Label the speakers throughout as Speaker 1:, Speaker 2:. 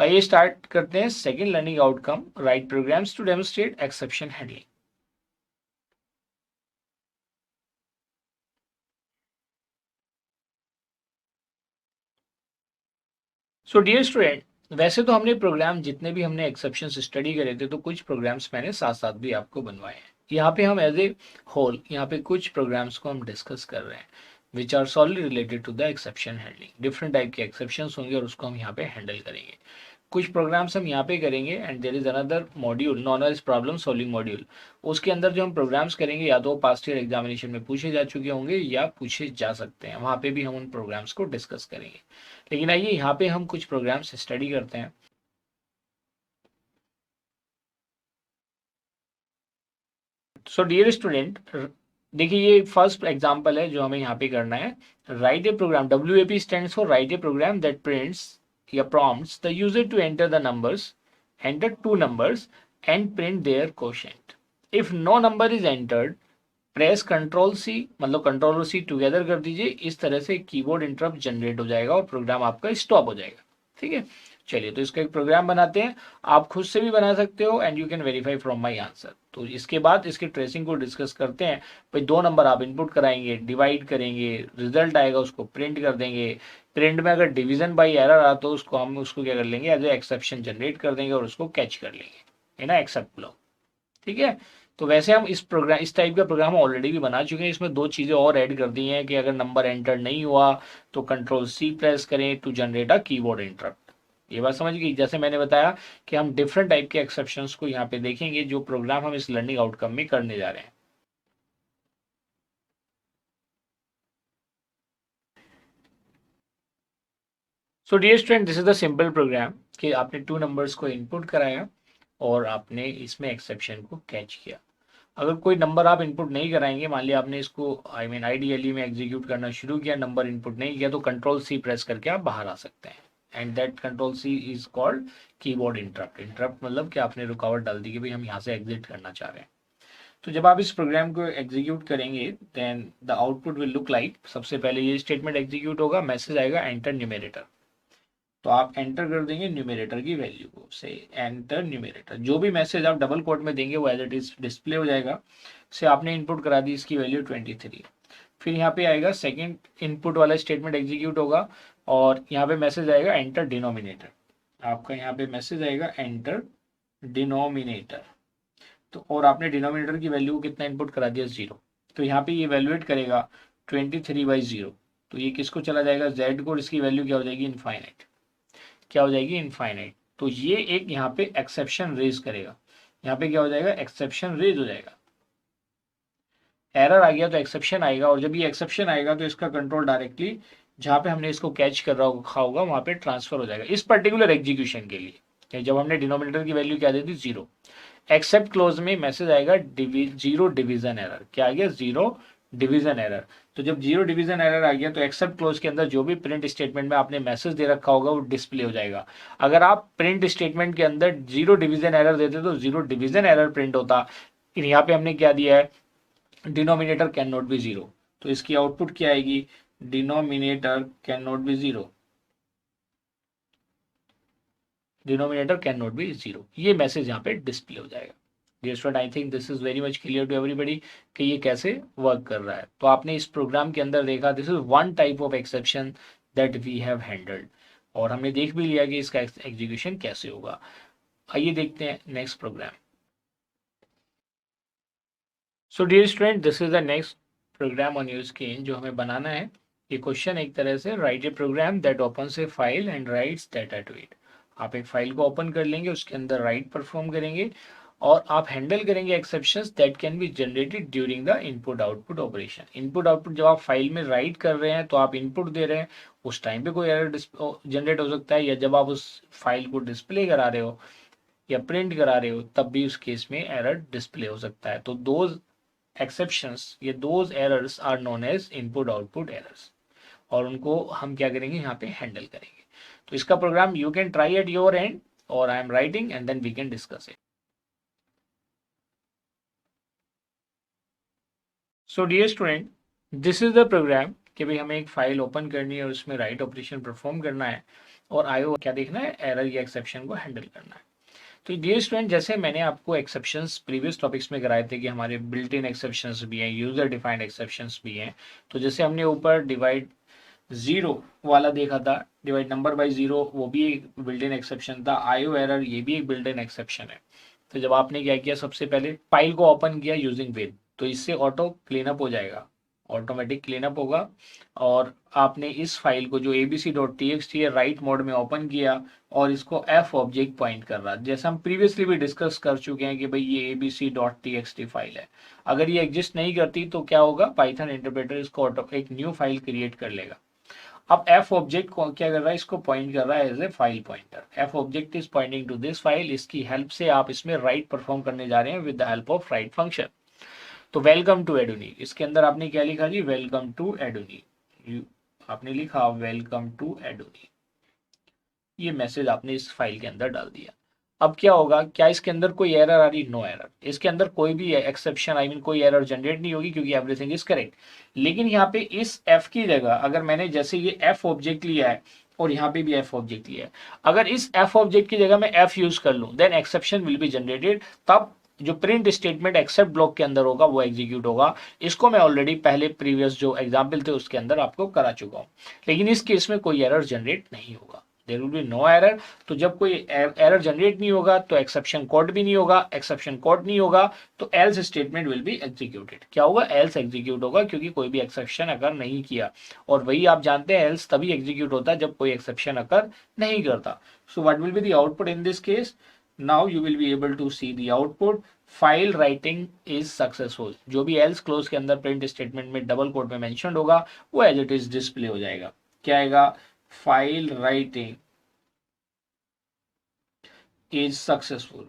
Speaker 1: आइए स्टार्ट करते हैं second learning outcome, write programs to demonstrate exception handling. So dear student, वैसे तो हमने प्रोग्राम जितने भी हमने एक्सेप्शंस स्टडी करे थे तो कुछ प्रोग्राम्स मैंने साथ साथ भी आपको बनवाए हैं। यहाँ पे हम एज ए होल यहाँ पे कुछ प्रोग्राम्स को हम डिस्कस कर रहे हैं which are solely related to the exception handling. Different type के एक्सेप्शंस होंगे और उसको हम यहाँ पे हैंडल करेंगे। कुछ प्रोग्राम्स हम यहाँ पे करेंगे and there is another module known as problem solving module. उसके अंदर जो हम प्रोग्राम्स करेंगे या तो पास्ट ईयर एग्जामिनेशन में पूछे जा चुके होंगे या पूछे जा सकते हैं, वहाँ पे भी हम उन प्रोग्राम्स को डिस्कस करेंगे। लेकिन आइए यहाँ पे हम कुछ प्रोग्राम्स स्टडी करते हैं। सो डियर स्टूडेंट, देखिए ये फर्स्ट एग्जांपल है जो हमें यहाँ पे करना है। Write a program, WAP stands for write a program that prints या prompts the user to enter the numbers, enter two numbers and print their quotient. If no number is entered, press control C, मतलब control और सी together कर दीजिए। इस तरह से keyboard interrupt generate हो जाएगा और प्रोग्राम आपका स्टॉप हो जाएगा। ठीक है, चलिए तो इसका एक प्रोग्राम बनाते हैं। आप खुद से भी बना सकते हो and you can verify from my answer. तो इसके बाद इसके ट्रेसिंग को डिस्कस करते हैं। भाई दो नंबर आप इनपुट कराएंगे, डिवाइड करेंगे, रिजल्ट आएगा उसको प्रिंट कर देंगे। प्रिंट में अगर डिवीजन बाई एरर आ तो उसको हम उसको क्या कर लेंगे, एज ए एक्सेप्शन जनरेट कर देंगे और उसको कैच कर लेंगे, है ना, एक्सेप्ट लो। ठीक है, तो वैसे हम इस टाइप का प्रोग्राम ऑलरेडी भी बना चुके हैं। इसमें दो चीज़ें और ऐड कर दी हैं कि अगर नंबर एंटर नहीं हुआ तो कंट्रोल सी प्रेस करें to generate a keyboard interrupt. ये बात समझ गई। जैसे मैंने बताया कि हम डिफरेंट टाइप के एक्सेप्शंस को यहाँ पे देखेंगे जो प्रोग्राम हम इस लर्निंग आउटकम में करने जा रहे हैं। So dear student, this is the simple program कि आपने टू नंबर्स को इनपुट कराया और आपने इसमें एक्सेप्शन को कैच किया। अगर कोई नंबर आप इनपुट नहीं कराएंगे, मान लिया आपने इसको आइडियली में एग्जीक्यूट करना शुरू किया, नंबर इनपुट नहीं किया, तो कंट्रोल सी प्रेस करके आप बाहर आ सकते हैं। And that control C is called keyboard interrupt. Interrupt मतलब कि आपने रुकावट डाल दी कि भाई हम यहाँ से एग्जिट करना चाह रहे हैं। तो जब आप इस प्रोग्राम को एग्जीक्यूट करेंगे then the output will look like, सबसे पहले ये स्टेटमेंट एग्जीक्यूट होगा, मैसेज आएगा एंटर न्यूमेरेटर। तो आप एंटर कर देंगे न्यूमेरेटर की वैल्यू को, से एंटर न्यूमेरेटर। जो भी मैसेज आप डबल कोट में देंगे वो एज इट इज डिस्प्ले हो जाएगा। से आपने इनपुट करा दी इसकी वैल्यू 23। फिर यहाँ पे आएगा सेकंड इनपुट वाला स्टेटमेंट एग्जीक्यूट होगा और यहाँ पे मैसेज आएगा एंटर डिनोमिनेटर। आपका यहाँ पे मैसेज आएगा एंटर डिनोमिनेटर। तो और आपने डिनोमिनेटर की वैल्यू को कितना इनपुट करा दिया, 0। तो यहाँ पे ये इवेल्युएट करेगा 23/0। तो ये किसको चला जाएगा, जेड को, और इसकी वैल्यू क्या हो जाएगी, इनफाइनाइट। क्या हो जाएगी, इनफाइनाइट। तो ये एक यहाँ पे एक्सेप्शन रेज करेगा। यहाँ पे क्या हो जाएगा, एक्सेप्शन रेज हो जाएगा। एरर आ गया तो एक्सेप्शन आएगा और जब ये एक्सेप्शन आएगा तो इसका कंट्रोल डायरेक्टली जहाँ पे हमने इसको कैच कर रखा होगा वहाँ पे ट्रांसफर हो जाएगा इस पर्टिकुलर एग्जीक्यूशन के लिए। जब हमने डिनोमिनेटर की वैल्यू क्या दी थी, 0। एक्सेप्ट क्लोज में मैसेज आएगा 0 डिवीजन एरर। क्या आ गया, 0 डिवीजन एरर। तो जब 0 डिवीजन एरर आ गया तो एक्सेप्ट क्लोज के अंदर जो भी प्रिंट स्टेटमेंट में आपने मैसेज दे रखा होगा वो डिस्प्ले हो जाएगा। अगर आप प्रिंट स्टेटमेंट के अंदर 0 डिवीजन एरर देते तो 0 डिवीजन एरर प्रिंट होता। यहाँ पे हमने क्या दिया है, डिनोमिनेटर कैन नॉट बी 0। तो इसकी आउटपुट क्या आएगी, denominator can not be 0। Denominator can not be 0, ये मैसेज यहाँ पे डिस्प्ले हो जाएगा। Dear student, I think this is very much clear to everybody कि ये कैसे वर्क कर रहा है। तो आपने इस प्रोग्राम के अंदर देखा, this is one type of exception that we have handled. और हमने देख भी लिया कि इसका एग्जीक्यूशन कैसे होगा। आइए देखते हैं next program. So dear student, this is the next program on your screen जो हमें बनाना है। ये क्वेश्चन एक तरह से, write a program that opens a file and writes data to it. आप एक फाइल को ओपन कर लेंगे, उसके अंदर राइट परफॉर्म करेंगे और आप हैंडल करेंगे exceptions that can be generated during the input output operation. Input output जब आप फाइल में राइट कर रहे हैं तो आप इनपुट दे रहे हैं, उस टाइम पे कोई एरर जनरेट हो सकता है, या जब आप उस फाइल को डिस्प्ले करा रहे हो या प्रिंट करा रहे हो तब भी उस केस में एरर डिस्प्ले हो सकता है। तो दो exceptions, ये those errors are known as input output errors और उनको हम क्या करेंगे, यहाँ पे हैंडल करेंगे। तो इसका program you can try at your end और I am writing and then we can discuss it. So dear student, this is the program कि भाई हमें एक फाइल ओपन करनी है और उसमें राइट ऑपरेशन परफॉर्म करना है। और आयो क्या देखना है, एरर या एक्सेप्शन को हैंडल करना है। तो डियर स्टूडेंट, जैसे मैंने आपको एक्सेप्शंस प्रीवियस टॉपिक्स में कराए थे कि हमारे बिल्ट इन एक्सेप्शंस भी हैं, यूजर डिफाइंड एक्सेप्शंस भी हैं। तो जैसे हमने ऊपर डिवाइड जीरो वाला देखा था, डिवाइड नंबर बाय जीरो, वो भी एक बिल्ट इन एक्सेप्शन था। आयो एरर, ये भी एक बिल्ट इन एक्सेप्शन है। तो जब आपने क्या किया, सबसे पहले फाइल को ओपन किया यूजिंग विद, तो इससे ऑटो क्लीन अप हो जाएगा, ऑटोमेटिक क्लीन अप होगा। और आपने इस फाइल को जो abc.txt है राइट मोड में ओपन किया और इसको f ऑब्जेक्ट पॉइंट कर रहा है। जैसा हम प्रीवियसली भी डिस्कस कर चुके हैं कि भाई ये abc.txt फाइल है, अगर ये एग्जिस्ट नहीं करती तो क्या होगा, पाइथन इंटरप्रेटर इसको ऑटो एक न्यू फाइल क्रिएट कर लेगा। अब f ऑब्जेक्ट को क्या कर रहा है, इसको पॉइंट कर रहा है as a file pointer. f object is pointing to this file, इसकी हेल्प से आप इसमें राइट परफॉर्म करने जा रहे हैं with the help of write function. तो वेलकम टू एडोनी, इसके अंदर आपने क्या लिखा जी, वेलकम टू एडोनी, आपने लिखा वेलकम टू एडोनी, ये मैसेज आपने इस फाइल के अंदर डाल दिया। अब क्या होगा, क्या इसके अंदर कोई एरर आ रही, नो एरर, इसके अंदर कोई भी एक्सेप्शन आई मीन कोई एरर जनरेट नहीं होगी क्योंकि एवरीथिंग इज करेक्ट। लेकिन यहाँ पे इस एफ की जगह अगर मैंने जैसे ये एफ ऑब्जेक्ट लिया है और यहाँ पे भी एफ ऑब्जेक्ट लिया है, अगर इस एफ ऑब्जेक्ट की जगह मैं एफ यूज कर लूं then exception will be generated, तब जो प्रिंट स्टेटमेंट एक्सेप्ट ब्लॉक के अंदर होगा वो एग्जीक्यूट होगा। इसको मैं ऑलरेडी पहले प्रीवियस जो एग्जाम्पल थे उसके अंदर आपको करा चुका हूं। लेकिन इस केस में कोई एरर जनरेट नहीं होगा, there will be no error. तो जब कोई एरर जनरेट नहीं होगा तो एक्सेप्शन कोड भी नहीं होगा, एक्सेप्शन कोड नहीं होगा तो else statement will be executed. क्या होगा, एल्स एग्जीक्यूट होगा, क्योंकि कोई भी एक्सेप्शन अगर नहीं किया। और वही आप जानते हैं एल्स तभी एग्जीक्यूट होता है जब कोई एक्सेप्शन अगर नहीं करता। So what will be the output in this case, now you will be able to see the output, file writing is successful. जो भी एल्स क्लोज के अंदर प्रिंट स्टेटमेंट में डबल कोट में मेंशन होगा वो एज इट इज डिस्प्ले हो जाएगा। क्या आएगा, file writing is successful,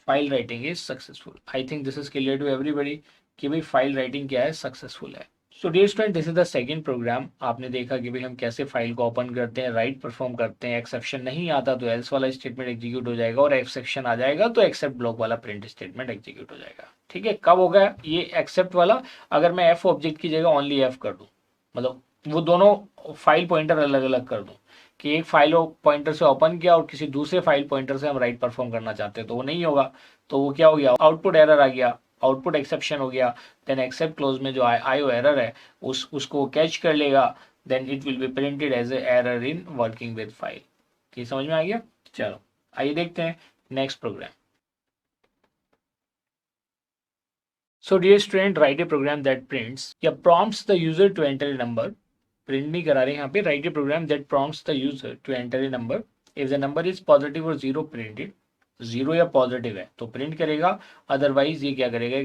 Speaker 1: file writing is successful. I think this is clear to everybody कि भाई फाइल राइटिंग क्या है, सक्सेसफुल है। So dear student, this is the second program. आपने देखा कि भाई हम कैसे फाइल को ओपन करते हैं, राइट परफॉर्म करते हैं, एक्सेप्शन नहीं आता तो एल्स वाला स्टेटमेंट एग्जीक्यूट हो जाएगा, और एक्सेप्शन आ जाएगा तो एक्सेप्ट ब्लॉक वाला प्रिंट स्टेटमेंट एग्जीक्यूट हो जाएगा। ठीक है, कब होगा ये एक्सेप्ट वाला, अगर मैं एफ ऑब्जेक्ट की जगह ओनली एफ कर दूं, मतलब वो दोनों फाइल पॉइंटर अलग अलग कर दूं कि एक फाइल पॉइंटर से ओपन किया और किसी दूसरे फाइल पॉइंटर से हम राइट परफॉर्म करना चाहते हैं, तो वो नहीं होगा। तो वो क्या हो गया, आउटपुट एरर आ गया, आउटपुट एक्सेप्शन हो गया। देन एक्सेप्ट क्लोज में जो आईओ एरर है उसको कैच कर लेगा, then it will be printed as a error in working with file. ये समझ में आ गया। चलो आइए देखते हैं next program. So dear student, write a program that prints या prompts the user to enter a number. Print नहीं करा रहे यहाँ पे, write a program that prompts the user to enter a number. If the number is positive or zero, print it. Zero या positive है तो print करेगा, otherwise ये क्या करेगा,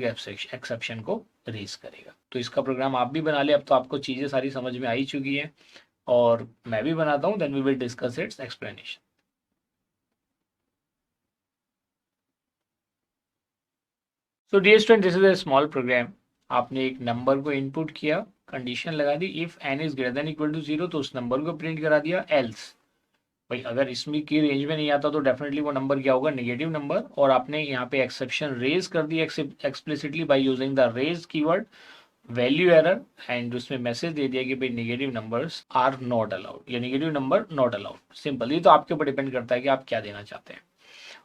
Speaker 1: एक्सेप्शन को रेज करेगा। तो इसका प्रोग्राम आप भी बना ले, अब तो आपको चीजें सारी समझ में आ ही चुकी है और मैं भी बनाता हूँ, then we will discuss its explanation. So dear student, this is a small program. आपने एक नंबर को इनपुट किया, कंडीशन लगा दी, if N is greater than equal to zero तो उस नंबर को प्रिंट करा दिया, एल्स भाई अगर इसमें की रेंज में नहीं आता तो डेफिनेटली वो नंबर क्या होगा, नेगेटिव नंबर। और आपने यहाँ पे एक्सेप्शन रेज कर दी explicitly by using the raise keyword, value error, and उसमें मैसेज दे दिया कि भाई negative numbers are not allowed या negative number not allowed. Simple, ये तो आपके ऊपर डिपेंड करता है कि आप क्या देना चाहते हैं।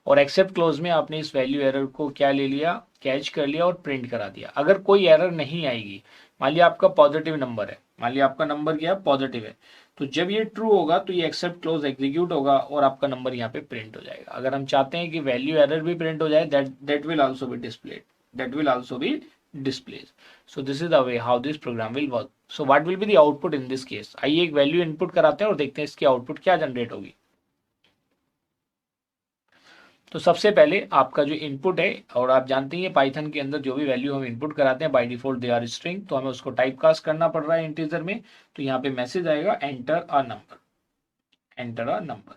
Speaker 1: और एक्सेप्ट क्लोज में आपने इस वैल्यू एरर को क्या ले लिया, कैच कर लिया और प्रिंट करा दिया। अगर कोई एरर नहीं आएगी, मान लिया आपका पॉजिटिव नंबर है, मान लिया आपका नंबर क्या पॉजिटिव है, तो जब ये ट्रू होगा तो ये एक्सेप्ट क्लोज एग्जीक्यूट होगा और आपका नंबर यहाँ पे प्रिंट हो जाएगा। अगर हम चाहते हैं कि वैल्यू एरर भी प्रिंट हो जाए, that will also be displayed, that will also be displayed. So this is the way how this program will work. So what will be the output in this case, आइए एक value input कराते हैं और देखते हैं इसकी output क्या generate होगी। तो सबसे पहले आपका जो इनपुट है, और आप जानते हैं पाइथन के अंदर जो भी वैल्यू हम इनपुट कराते हैं by default they are string, तो हमें उसको टाइप कास्ट करना पड़ रहा है इंटीजर में। तो यहाँ पे मैसेज आएगा enter a number, enter a number,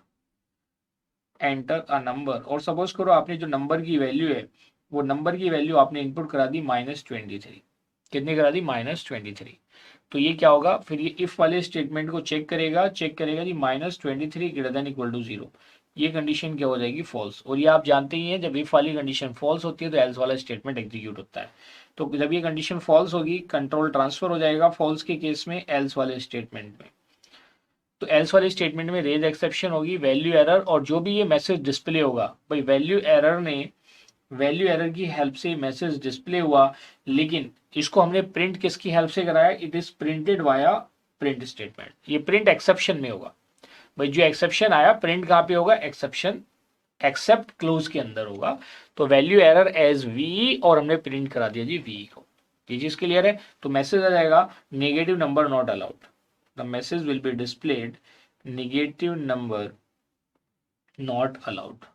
Speaker 1: enter a number. और सपोज करो आपने जो नंबर की वैल्यू है वो नंबर की वैल्यू आपने इनपुट करा दी -23, कितनी करा दी -23। तो ये क्या होगा, फिर ये इफ वाले स्टेटमेंट को चेक करेगा जी -23 ग्रेटर देन इक्वल टू 0, ये कंडीशन क्या हो जाएगी, फॉल्स। और ये आप जानते ही हैं जब इफ वाली कंडीशन फॉल्स होती है तो एल्स वाला स्टेटमेंट एग्जीक्यूट होता है। तो जब ये कंडीशन फॉल्स होगी कंट्रोल ट्रांसफर हो जाएगा फॉल्स के केस में एल्स वाले स्टेटमेंट में। तो एल्स वाले स्टेटमेंट में रेज एक्सेप्शन होगी, वैल्यू एरर, और जो भी ये मैसेज डिस्प्ले होगा भाई वैल्यू एरर की हेल्प से मैसेज डिस्प्ले हुआ, लेकिन इसको हमने प्रिंट किसकी हेल्प से कराया, it is printed via print statement. ये प्रिंट एक्सेप्शन में होगा भाई, जो एक्सेप्शन आया प्रिंट कहाँ पे होगा, एक्सेप्शन एक्सेप्ट क्लोज के अंदर होगा। तो वैल्यू एरर एज वी और हमने प्रिंट करा दिया जी वी को। ये चीज क्लियर है। तो मैसेज आ जाएगा negative number not allowed, the message will be displayed negative number not allowed.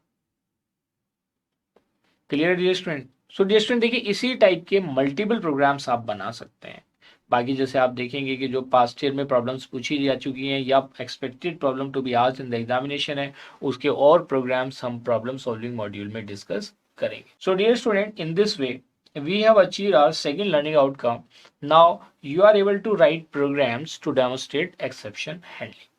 Speaker 1: Clear dear student. So dear student देखिए इसी टाइप के मल्टीपल प्रोग्राम्स आप बना सकते हैं। बाकी जैसे आप देखेंगे कि जो पास्ट ईयर में प्रॉब्लम्स पूछी जा चुकी हैं या expected problem to be asked in the examination है, उसके और प्रोग्राम्स हम प्रॉब्लम सॉल्विंग मॉड्यूल में डिस्कस करेंगे। So dear student in this way we have achieved our second learning outcome. Now you are able to write programs to demonstrate exception handling.